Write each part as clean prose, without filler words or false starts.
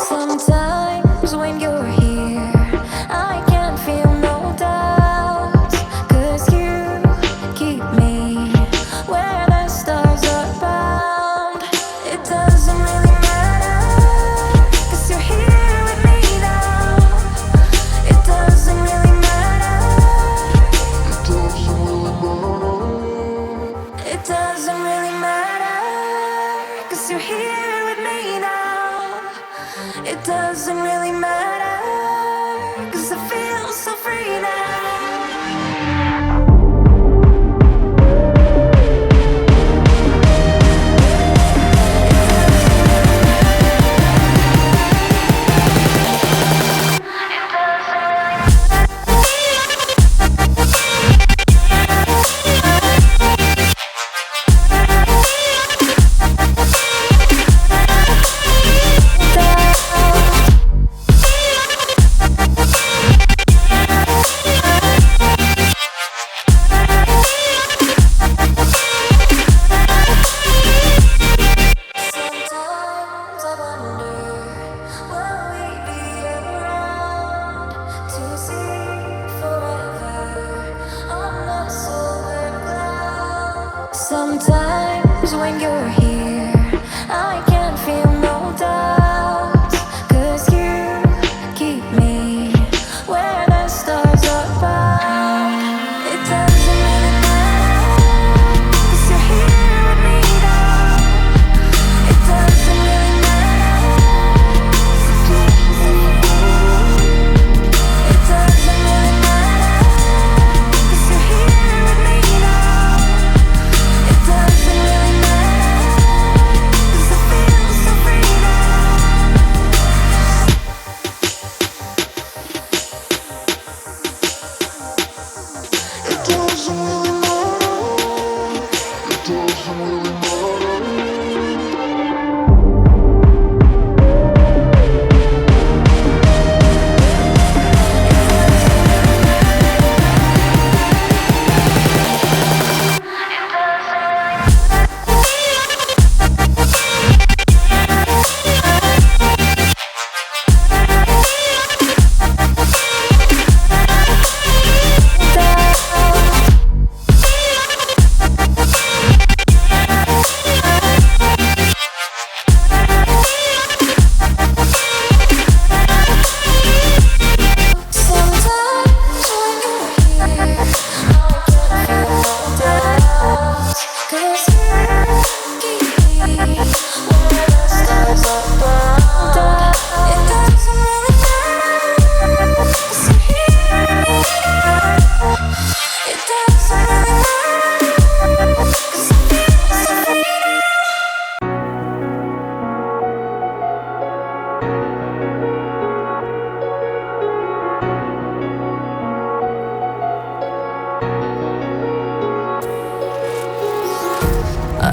Sometimes when you're here, I can't feel no doubts, 'cause you keep me where the stars are bound. It doesn't really matter, 'cause you're here with me now. It doesn't really matter. It doesn't really matter, 'cause you're here with me now. It doesn't really matter, 'cause I feel so free now. Sometimes when you're here, I can't feel no doubts, 'cause you keep me where the stars are bound. It doesn't really matter, 'cause you're here with me now. It doesn't really matter. It doesn't really matter, 'cause you're here with me now. It doesn't really matter, 'cause I feel so free now. It doesn't really matter. It doesn't really matter.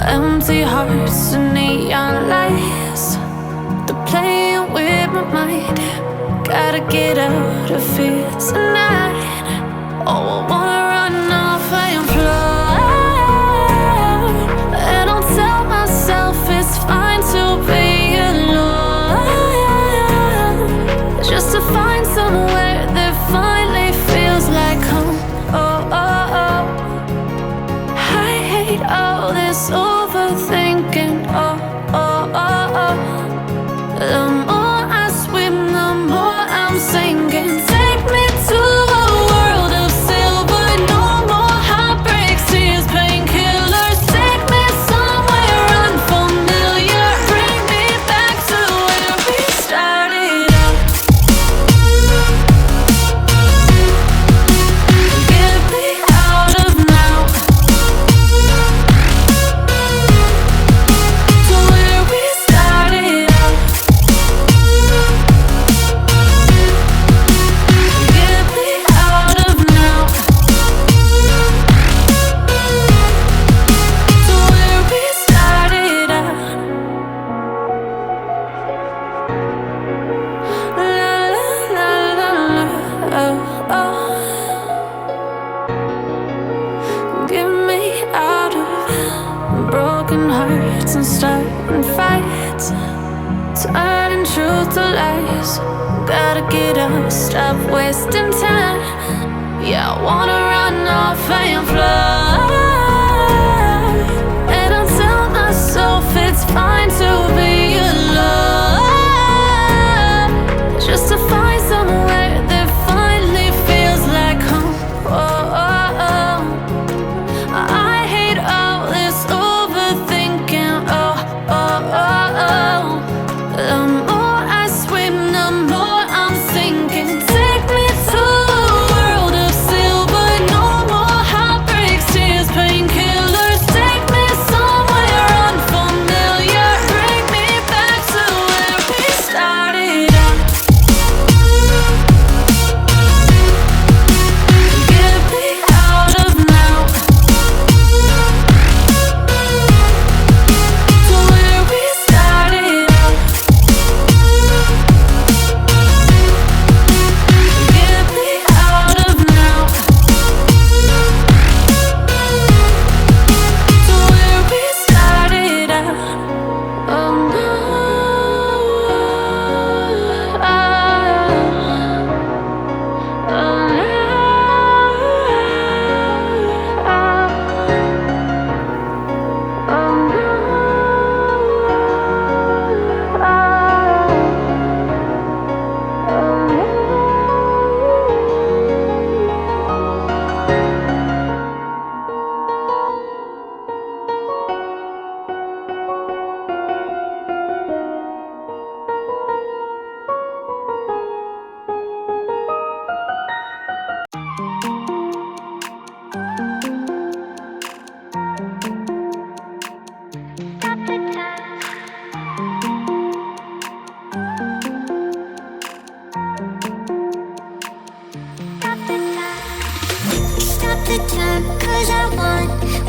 Empty hearts and neon lights, they're playing with my mind. Gotta get out of here tonight. Oh, I wanna run off and fly, and I'll tell myself it's fine to be alone, just to find somewhere that finally feels like home. Oh, oh, oh. I hate all this overthinking. Oh, oh, oh, oh. The more I swim, the more I'm sinking. Take me to a world of silver built to last. Gotta get up, stop wasting time. Yeah, I wanna run off and fly. And I'll tell myself it's fine to be alone, just to find somewhere that finally feels like home. Oh, oh, oh. I hate all this overthinking. Oh, oh, oh, oh. The more I swim, the more I'm sinking. Take me to a world of silver. No more heartbreaks, tears, painkillers. Take me somewhere unfamiliar. Bring me back to where we started out. Get me out of now, to where we started out. Get me out of now, to where we started out. Oh no, stop the time, 'cause I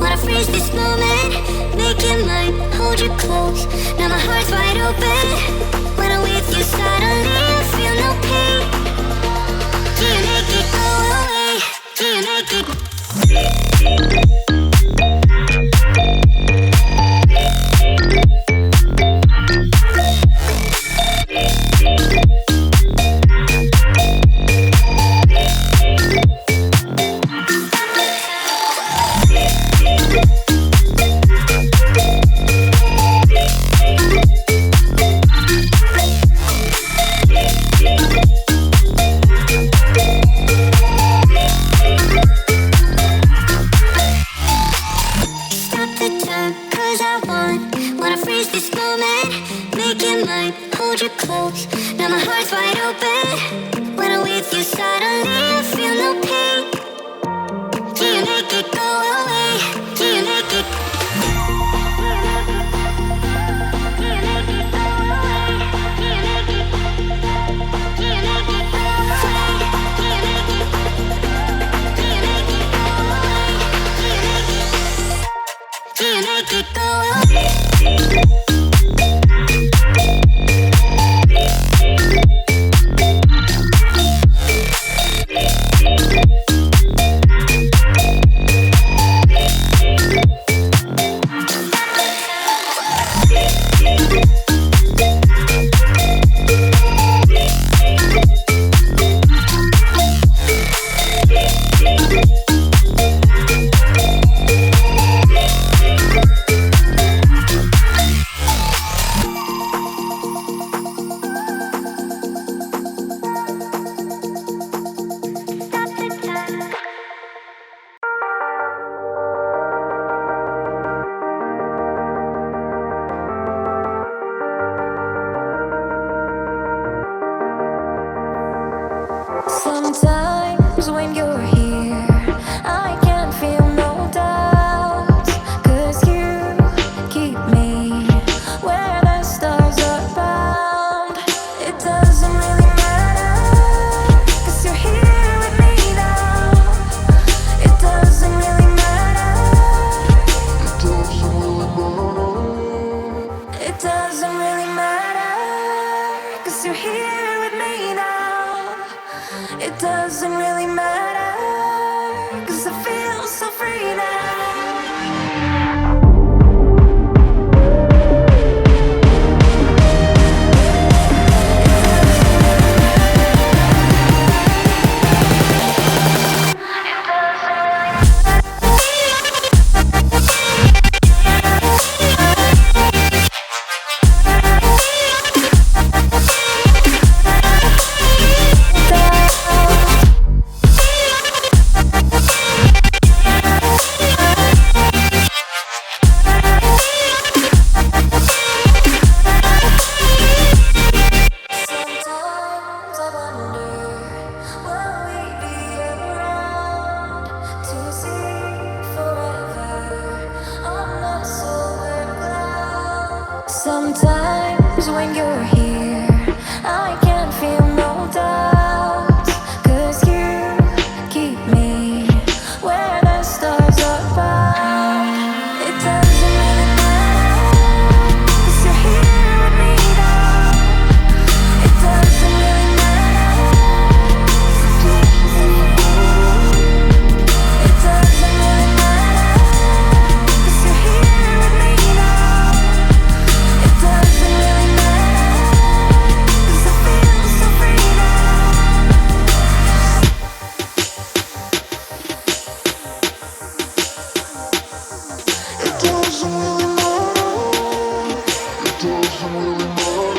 wanna freeze this moment. Make it mine, hold you close. Now my heart's wide open. When I'm with you, suddenly I feel no pain. Do you make it go away? Do you make it? Stop the time, 'cause I wanna freeze this moment. Make it mine, hold you close. Now my heart's wide open. When I'm with you, suddenly I feel no pain. Do you make it go away? Do you make it? Do you make it go away? Do you make it? Do you make it go away? Do you make it? Do you make it go away? Do you make it go away? Sometimes when you're here, I can't feel no doubts, 'cause you keep me where the stars are bound. It doesn't really matter, 'cause you're here with me now. It doesn't really matter. It doesn't really matter, 'cause you're here with me now. It doesn't really matter, 'cause I feel so free now. It I can't feel no doubts, 'cause you keep me where the stars are bound. It doesn't really matter, 'cause you're here with me now. It doesn't really matter. It doesn't really matter, 'cause you're here with me now. It doesn't really matter, 'cause I feel so free now. It doesn't really matter. It doesn't really matter.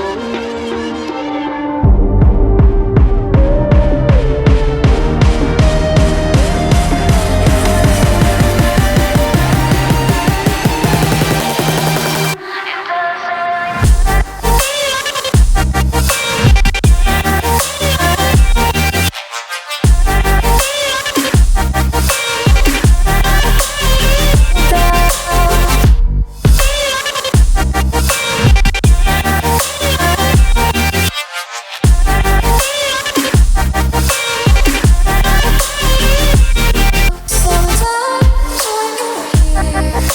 Sometimes when you're here, I can't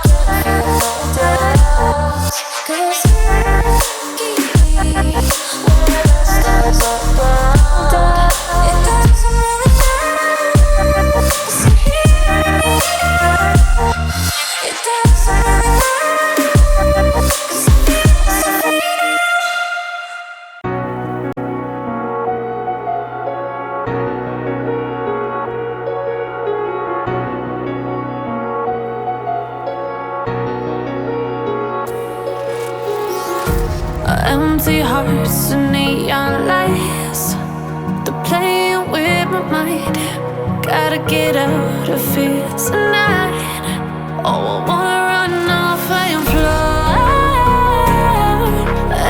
feel no doubts, 'cause you keep me where the stars are bound. It doesn't really matter, 'cause you're here with me now. It doesn't really matter, 'cause I feel so free now. Empty hearts and neon lights, they're playing with my mind. Gotta get out of here tonight. Oh, I wanna run off and fly,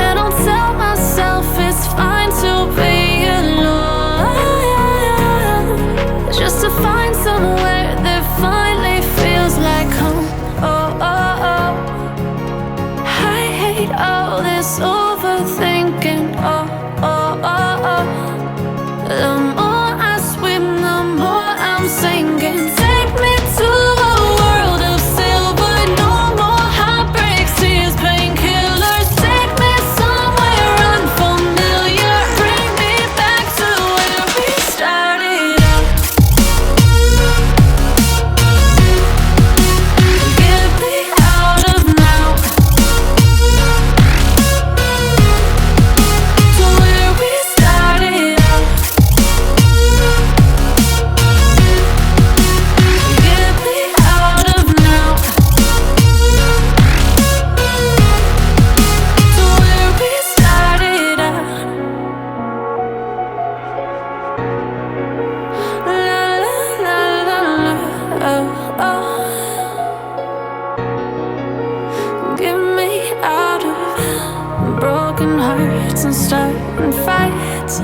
and I'll tell myself it's fine to be alone, just to find somewhere that finally feels like home. Oh, oh, oh. I hate all this overthinking. Oh, oh, oh, oh. The more I swim, the more I'm sinking. Take me to a world of silver. No more heartbreaks, tears, painkillers. Take me somewhere unfamiliar. Bring me back to where we started out. Get me out of now, to where we started out. Get me out of now, to where we started out. La la la la la, oh, oh. Get me out of broken hearts and starting fights.